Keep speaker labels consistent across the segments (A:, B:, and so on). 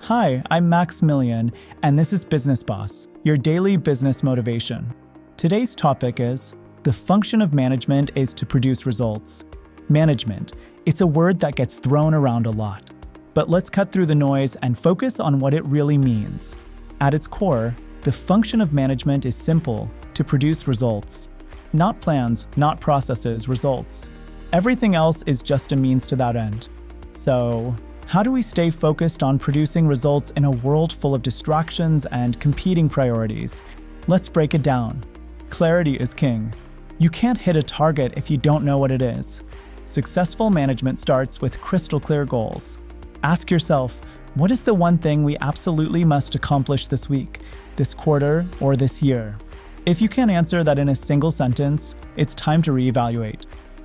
A: Hi, I'm Maximilian, and this is Business Boss, your daily business motivation. Today's topic is, the function of management is to produce results. Management, it's a word that gets thrown around a lot. But let's cut through the noise and focus on what it really means. At its core, the function of management is simple, to produce results. Not plans, not processes, results. Everything else is just a means to that end. So, how do we stay focused on producing results in a world full of distractions and competing priorities? Let's break it down. Clarity is king. You can't hit a target if you don't know what it is. Successful management starts with crystal clear goals. Ask yourself, what is the one thing we absolutely must accomplish this week, this quarter, or this year? If you can't answer that in a single sentence, it's time to reevaluate.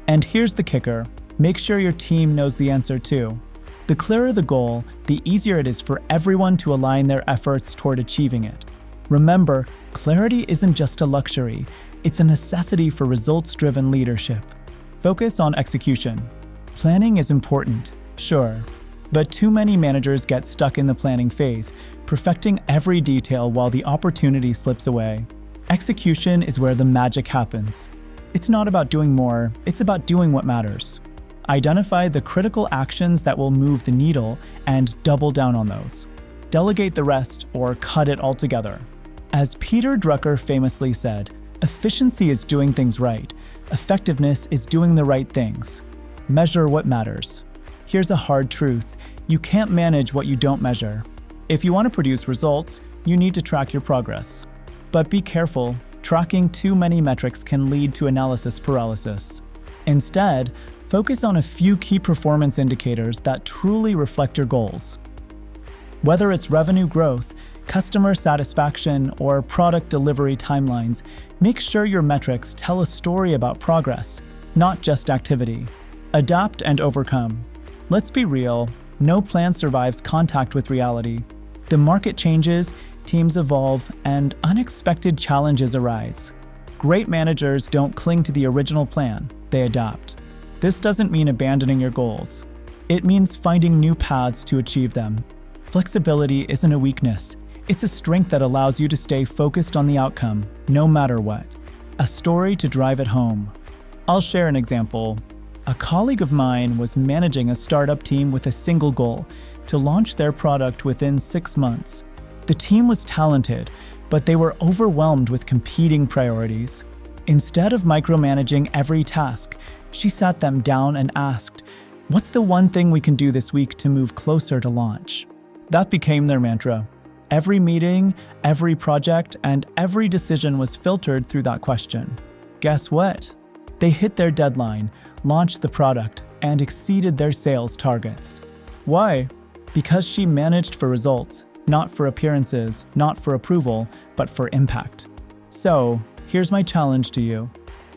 A: And here's the kicker, make sure your team knows the answer too. The clearer the goal, the easier it is for everyone to align their efforts toward achieving it. Remember, clarity isn't just a luxury, it's a necessity for results-driven leadership. Focus on execution. Planning is important, sure, but too many managers get stuck in the planning phase, perfecting every detail while the opportunity slips away. Execution is where the magic happens. It's not about doing more, it's about doing what matters. Identify the critical actions that will move the needle and double down on those. Delegate the rest or cut it altogether. As Peter Drucker famously said, efficiency is doing things right. Effectiveness is doing the right things. Measure what matters. Here's a hard truth. You can't manage what you don't measure. If you want to produce results, you need to track your progress. But be careful, tracking too many metrics can lead to analysis paralysis. Instead, focus on a few key performance indicators that truly reflect your goals. Whether it's revenue growth, customer satisfaction, or product delivery timelines, make sure your metrics tell a story about progress, not just activity. Adapt and overcome. Let's be real, no plan survives contact with reality. The market changes, teams evolve, and unexpected challenges arise. Great managers don't cling to the original plan, they adapt. This doesn't mean abandoning your goals. It means finding new paths to achieve them. Flexibility isn't a weakness. It's a strength that allows you to stay focused on the outcome, no matter what. A story to drive it home. I'll share an example. A colleague of mine was managing a startup team with a single goal, to launch their product within 6 months. The team was talented, but they were overwhelmed with competing priorities. Instead of micromanaging every task, she sat them down and asked, "What's the one thing we can do this week to move closer to launch?" That became their mantra. Every meeting, every project, and every decision was filtered through that question. Guess what? They hit their deadline, launched the product, and exceeded their sales targets. Why? Because she managed for results, not for appearances, not for approval, but for impact. So, here's my challenge to you.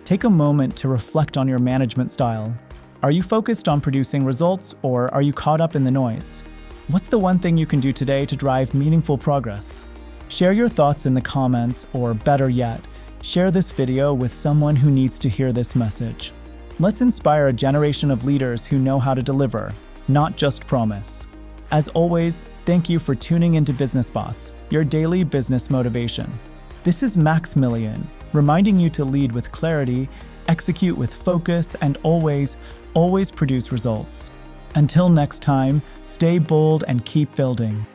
A: Take a moment to reflect on your management style. Are you focused on producing results, or are you caught up in the noise? What's the one thing you can do today to drive meaningful progress? Share your thoughts in the comments, or better yet, share this video with someone who needs to hear this message. Let's inspire a generation of leaders who know how to deliver, not just promise. As always, thank you for tuning into Business Boss, your daily business motivation. This is Maximilian, reminding you to lead with clarity, execute with focus, and always produce results. Until next time, stay bold and keep building.